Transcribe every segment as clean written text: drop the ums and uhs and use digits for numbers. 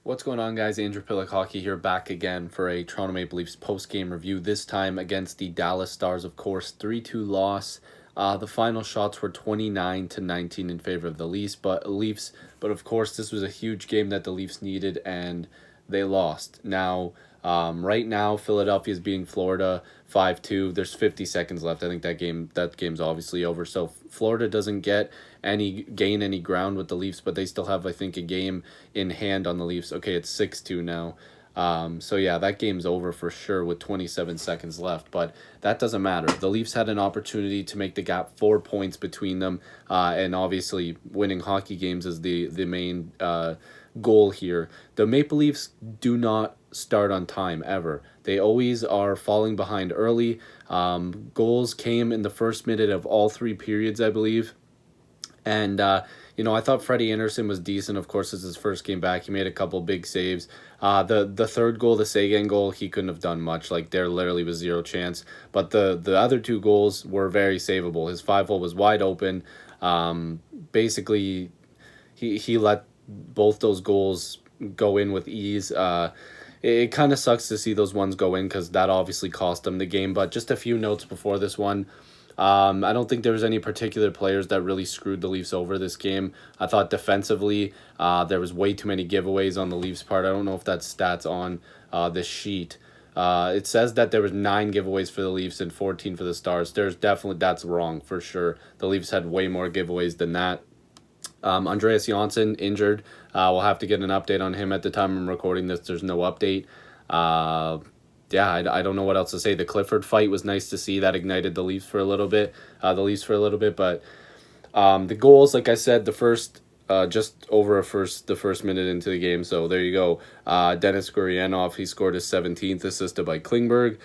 What's going on, guys? Andrew Piluk Hockey here, back again for a Toronto Maple Leafs post-game review, this time against the Dallas Stars, of course. 3-2 loss. The final shots were 29-19 in favor of the Leafs, but of course this was a huge game that the Leafs needed, and they lost. Now, right now, Philadelphia is beating Florida 5-2. There's 50 seconds left. I think that game's obviously over. So Florida doesn't gain any ground with the Leafs, but they still have, I think, a game in hand on the Leafs. Okay, it's 6-2 now. So yeah, that game's over for sure with 27 seconds left, but that doesn't matter. The Leafs had an opportunity to make the gap 4 points between them, and obviously winning hockey games is the main goal here. The Maple Leafs do not start on time ever. They always are falling behind early. Goals came in the first minute of all three periods, I believe. And, I thought Freddie Anderson was decent. Of course, it's his first game back. He made a couple big saves. The third goal, the Sagan goal, he couldn't have done much. Like, there literally was zero chance. But the other two goals were very savable. His 5-hole was wide open. Basically, he let both those goals go in with ease. It kind of sucks to see those ones go in because that obviously cost them the game. But just a few notes before this one. I don't think there was any particular players that really screwed the Leafs over this game. I thought defensively, there was way too many giveaways on the Leafs' part. I don't know if that's stats on this sheet. It says that there was 9 giveaways for the Leafs and 14 for the Stars. That's wrong for sure. The Leafs had way more giveaways than that. Andreas Johnsson injured. We'll have to get an update on him. At the time I'm recording this, there's no update. I don't know what else to say. The Clifford fight was nice to see. That ignited the Leafs for a little bit. But the goals, like I said, the first the first minute into the game. So there you go. Denis Gurianov, he scored his 17th, assisted by Klingberg.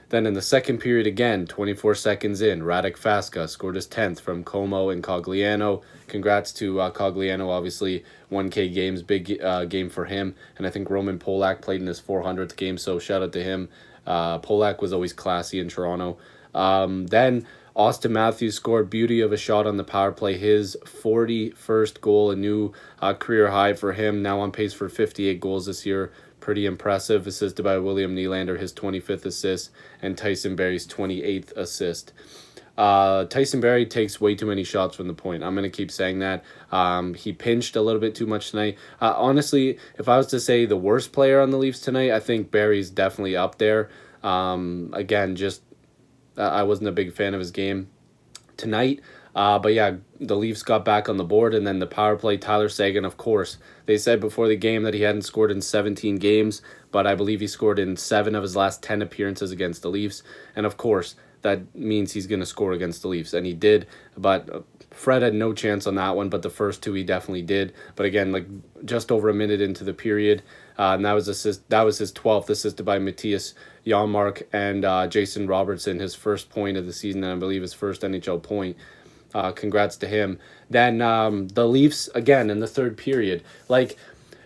Then in the second period again, 24 seconds in, Radek Faska scored his 10th from Como and Cogliano. Congrats to Cogliano, obviously 1K games, big game for him. And I think Roman Polak played in his 400th game, so shout out to him. Polak was always classy in Toronto. Then Austin Matthews scored beauty of a shot on the power play, his 41st goal, a new career high for him, now on pace for 58 goals this year. Pretty impressive, assisted by William Nylander, his 25th assist, and Tyson Barrie's 28th assist. Tyson Barrie takes way too many shots from the point. I'm going to keep saying that. He pinched a little bit too much tonight. Honestly, if I was to say the worst player on the Leafs tonight, I think Barrie's definitely up there. Again, I wasn't a big fan of his game tonight. But yeah, the Leafs got back on the board, and then the power play, Tyler Seguin, of course. They said before the game that he hadn't scored in 17 games, but I believe he scored in 7 of his last 10 appearances against the Leafs. And of course, that means he's going to score against the Leafs, and he did. But Fred had no chance on that one, but the first two he definitely did. But again, like just over a minute into the period, and that was his 12th, assisted by Matthias Janmark and Jason Robertson, his first point of the season, and I believe his first NHL point. Congrats to him. Then the Leafs, again, in the third period. Like,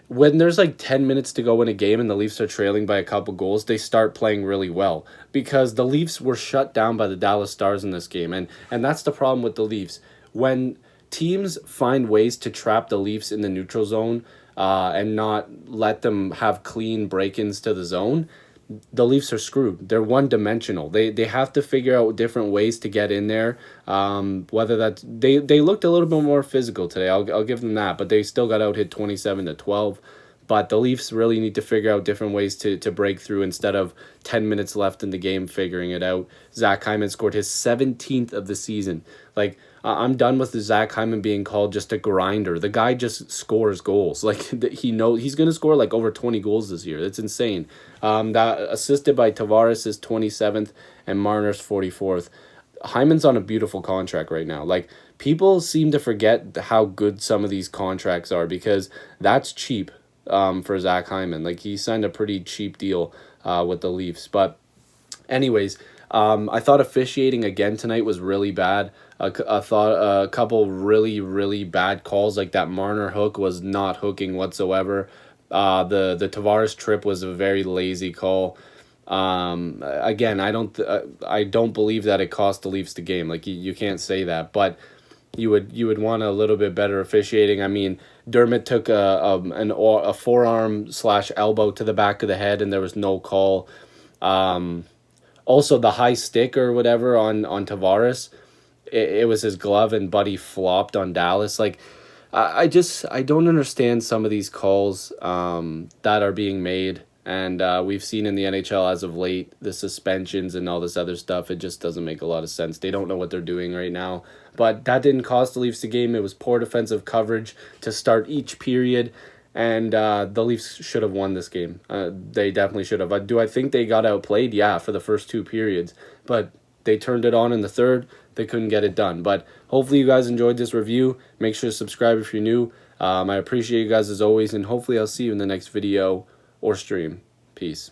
when there's like 10 minutes to go in a game and the Leafs are trailing by a couple goals, they start playing really well. Because the Leafs were shut down by the Dallas Stars in this game. And that's the problem with the Leafs. When teams find ways to trap the Leafs in the neutral zone and not let them have clean break-ins to the zone, the Leafs are screwed. They're one-dimensional. They have to figure out different ways to get in there. Whether that's they looked a little bit more physical today. I'll give them that, but they still got out hit 27-12. But the Leafs really need to figure out different ways to break through instead of 10 minutes left in the game figuring it out. Zach Hyman scored his 17th of the season. Like, I'm done with the Zach Hyman being called just a grinder. The guy just scores goals. Like, he knows he's going to score like over 20 goals this year. That's insane. That assisted by Tavares, his 27th, and Marner's 44th. Hyman's on a beautiful contract right now. Like, people seem to forget how good some of these contracts are because that's cheap. For Zach Hyman. Like, he signed a pretty cheap deal with the Leafs. But anyways, I thought officiating again tonight was really bad. I thought a couple really, really bad calls, like that Marner hook was not hooking whatsoever. The Tavares trip was a very lazy call. Again, I don't believe that it cost the Leafs the game. Like, you can't say that, but you would want a little bit better officiating. I mean, Dermott took a forearm slash elbow to the back of the head, and there was no call. Also, the high stick or whatever on Tavares, it was his glove, and Buddy flopped on Dallas. Like, I don't understand some of these calls that are being made. And we've seen in the NHL as of late, the suspensions and all this other stuff. It just doesn't make a lot of sense. They don't know what they're doing right now. But that didn't cost the Leafs the game. It was poor defensive coverage to start each period. And the Leafs should have won this game. They definitely should have. Do I think they got outplayed? Yeah, for the first two periods. But they turned it on in the third. They couldn't get it done. But hopefully you guys enjoyed this review. Make sure to subscribe if you're new. I appreciate you guys as always. And hopefully I'll see you in the next video or stream. Peace.